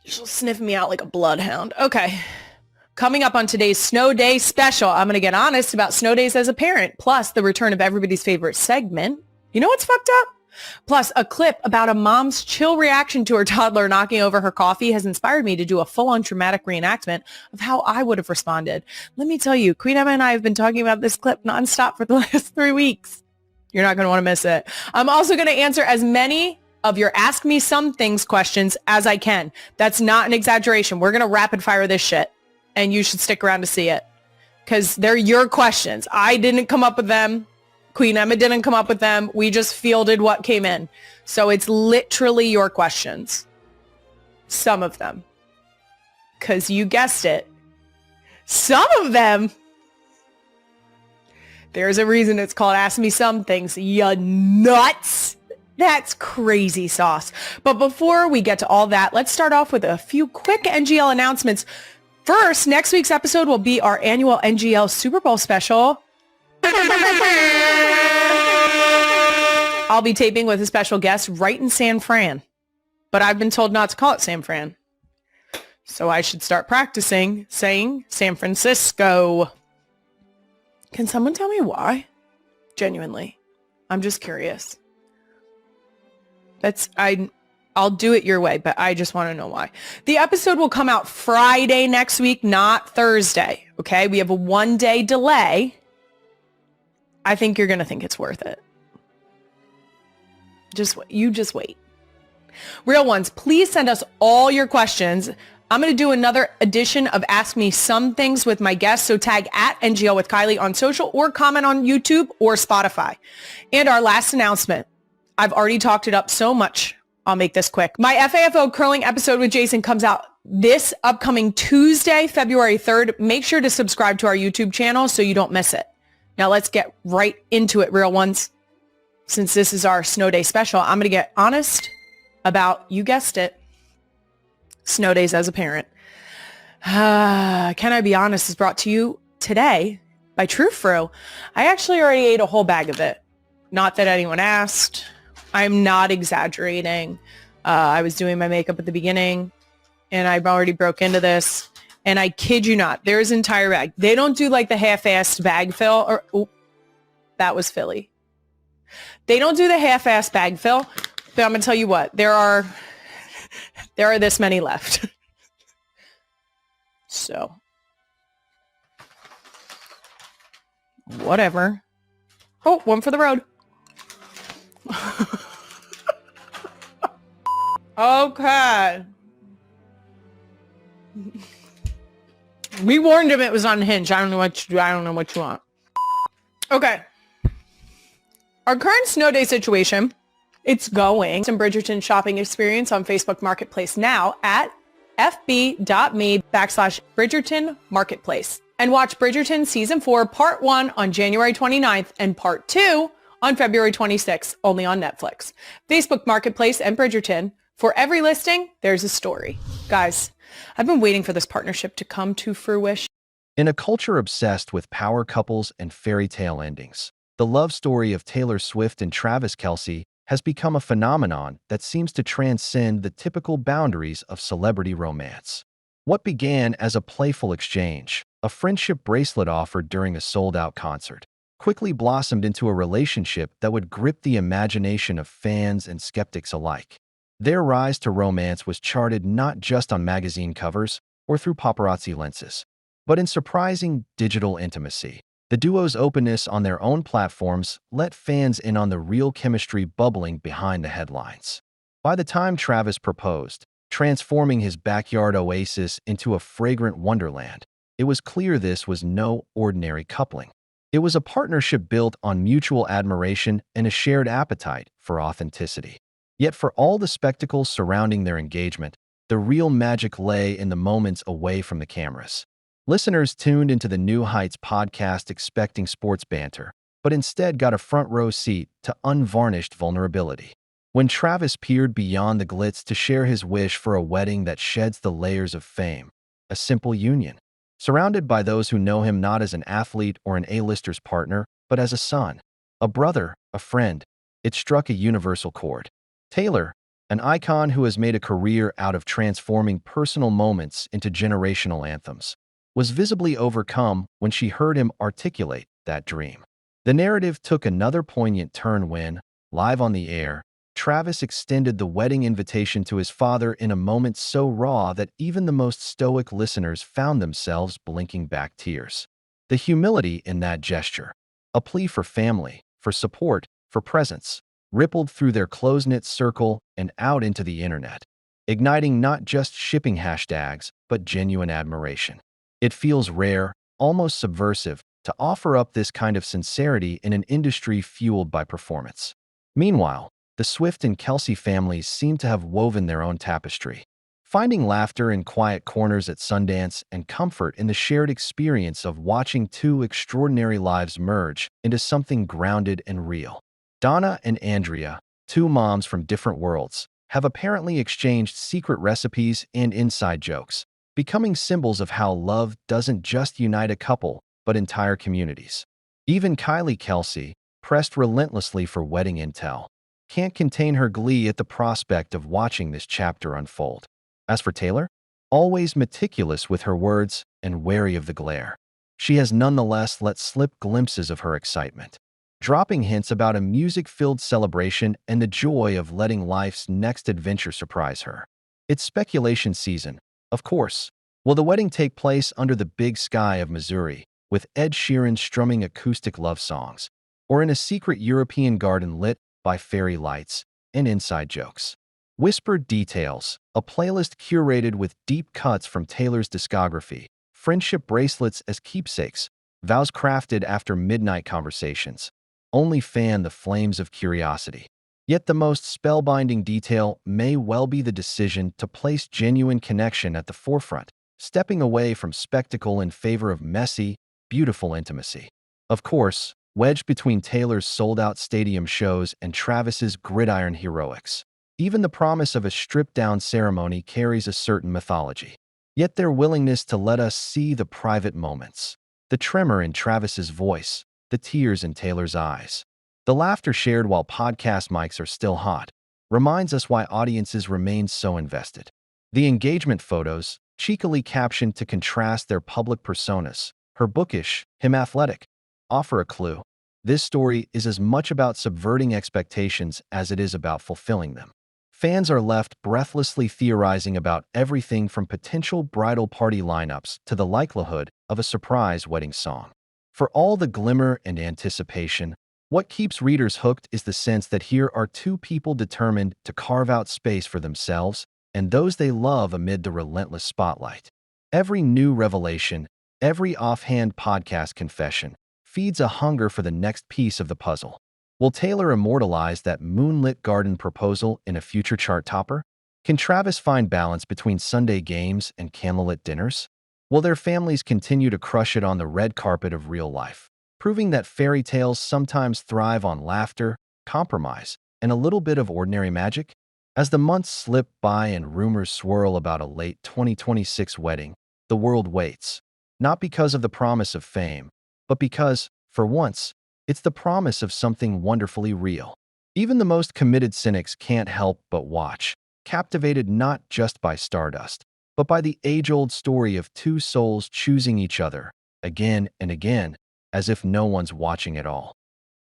She'll sniff me out like a bloodhound. Okay. Coming up on today's Snow Day special, I'm going to get honest about snow days as a parent, plus the return of everybody's favorite segment. You know what's fucked up? Plus a clip about a mom's chill reaction to her toddler knocking over her coffee has inspired me to do a full-on traumatic reenactment of how I would have responded. Let me tell you, Queen Emma and I have been talking about this clip nonstop for the last 3 weeks. You're not going to want to miss it. I'm also going to answer as many of your Ask Me Some Things questions as I can. That's not an exaggeration. We're going to rapid fire this shit. And you should stick around to see it. Because they're your questions. I didn't come up with them. Queen Emma didn't come up with them. We just fielded what came in. So it's literally your questions. Some of them. Because you guessed it. Some of them. There's a reason it's called Ask Me Some Things. You nuts. That's crazy sauce. But before we get to all that, let's start off with a few quick NGL announcements. First, next week's episode will be our annual NGL Super Bowl special. I'll be taping with a special guest right in San Fran. But I've been told not to call it San Fran. So I should start practicing saying San Francisco. Can someone tell me why? Genuinely. I'm just curious. I'll do it your way, but I just want to know why. The episode will come out Friday next week, not Thursday. Okay? We have a 1-day delay. I think you're going to think it's worth it. Just wait. Real ones, please send us all your questions. I'm going to do another edition of Ask Me Some Things with my guests. So tag at NGL with Kylie on social or comment on YouTube or Spotify. And our last announcement. I've already talked it up so much. I'll make this quick. My FAFO curling episode with Jason comes out this upcoming Tuesday, February 3rd. Make sure to subscribe to our YouTube channel so you don't miss it. Now let's get right into it, real ones. Since this is our Snow Day special, I'm going to get honest about, you guessed it, snow days as a parent. Can I Be Honest is brought to you today by True Fru. I actually already ate a whole bag of it. Not that anyone asked. I'm not exaggerating. I was doing my makeup at the beginning and I've already broke into this. And I kid you not, there's an entire bag. They don't do like the half-assed bag fill or, ooh, that was Philly. They don't do the half-assed bag fill, but I'm going to tell you what, there are this many left. So, whatever. Oh, one for the road. Okay. We warned him it was unhinged. I don't know what you want. Okay. Our current snow day situation, it's going. Some Bridgerton shopping experience on Facebook Marketplace now at fb.me/Bridgerton Marketplace. And watch Bridgerton Season 4 Part 1 on January 29th and Part 2 on February 26th, only on Netflix. Facebook Marketplace and Bridgerton. For every listing, there's a story. Guys, I've been waiting for this partnership to come to fruition. In a culture obsessed with power couples and fairy tale endings, the love story of Taylor Swift and Travis Kelce has become a phenomenon that seems to transcend the typical boundaries of celebrity romance. What began as a playful exchange, a friendship bracelet offered during a sold-out concert, quickly blossomed into a relationship that would grip the imagination of fans and skeptics alike. Their rise to romance was charted not just on magazine covers or through paparazzi lenses, but in surprising digital intimacy. The duo's openness on their own platforms let fans in on the real chemistry bubbling behind the headlines. By the time Travis proposed, transforming his backyard oasis into a fragrant wonderland, it was clear this was no ordinary coupling. It was a partnership built on mutual admiration and a shared appetite for authenticity. Yet for all the spectacle surrounding their engagement, the real magic lay in the moments away from the cameras. Listeners tuned into the New Heights podcast expecting sports banter, but instead got a front-row seat to unvarnished vulnerability. When Travis peered beyond the glitz to share his wish for a wedding that sheds the layers of fame, a simple union, surrounded by those who know him not as an athlete or an A-lister's partner, but as a son, a brother, a friend, it struck a universal chord. Taylor, an icon who has made a career out of transforming personal moments into generational anthems, was visibly overcome when she heard him articulate that dream. The narrative took another poignant turn when, live on the air, Travis extended the wedding invitation to his father in a moment so raw that even the most stoic listeners found themselves blinking back tears. The humility in that gesture, a plea for family, for support, for presence, rippled through their close-knit circle and out into the internet, igniting not just shipping hashtags, but genuine admiration. It feels rare, almost subversive, to offer up this kind of sincerity in an industry fueled by performance. Meanwhile, the Swift and Kelce families seem to have woven their own tapestry, finding laughter in quiet corners at Sundance and comfort in the shared experience of watching two extraordinary lives merge into something grounded and real. Donna and Andrea, two moms from different worlds, have apparently exchanged secret recipes and inside jokes, becoming symbols of how love doesn't just unite a couple, but entire communities. Even Kylie Kelce, pressed relentlessly for wedding intel, can't contain her glee at the prospect of watching this chapter unfold. As for Taylor, always meticulous with her words and wary of the glare, she has nonetheless let slip glimpses of her excitement, dropping hints about a music-filled celebration and the joy of letting life's next adventure surprise her. It's speculation season, of course. Will the wedding take place under the big sky of Missouri, with Ed Sheeran strumming acoustic love songs, or in a secret European garden lit by fairy lights and inside jokes? Whispered Details, a playlist curated with deep cuts from Taylor's discography, friendship bracelets as keepsakes, vows crafted after midnight conversations, only fan the flames of curiosity. Yet the most spellbinding detail may well be the decision to place genuine connection at the forefront, stepping away from spectacle in favor of messy, beautiful intimacy. Of course, wedged between Taylor's sold-out stadium shows and Travis's gridiron heroics, even the promise of a stripped-down ceremony carries a certain mythology. Yet their willingness to let us see the private moments, the tremor in Travis's voice, the tears in Taylor's eyes, the laughter shared while podcast mics are still hot, reminds us why audiences remain so invested. The engagement photos, cheekily captioned to contrast their public personas, her bookish, him athletic, offer a clue. This story is as much about subverting expectations as it is about fulfilling them. Fans are left breathlessly theorizing about everything from potential bridal party lineups to the likelihood of a surprise wedding song. For all the glimmer and anticipation, what keeps readers hooked is the sense that here are two people determined to carve out space for themselves and those they love amid the relentless spotlight. Every new revelation, every offhand podcast confession, feeds a hunger for the next piece of the puzzle. Will Taylor immortalize that moonlit garden proposal in a future chart topper? Can Travis find balance between Sunday games and candlelit dinners? Will their families continue to crush it on the red carpet of real life, proving that fairy tales sometimes thrive on laughter, compromise, and a little bit of ordinary magic? As the months slip by and rumors swirl about a late 2026 wedding, the world waits, not because of the promise of fame, but because, for once, it's the promise of something wonderfully real. Even the most committed cynics can't help but watch, captivated not just by stardust, but by the age-old story of two souls choosing each other, again and again, as if no one's watching at all.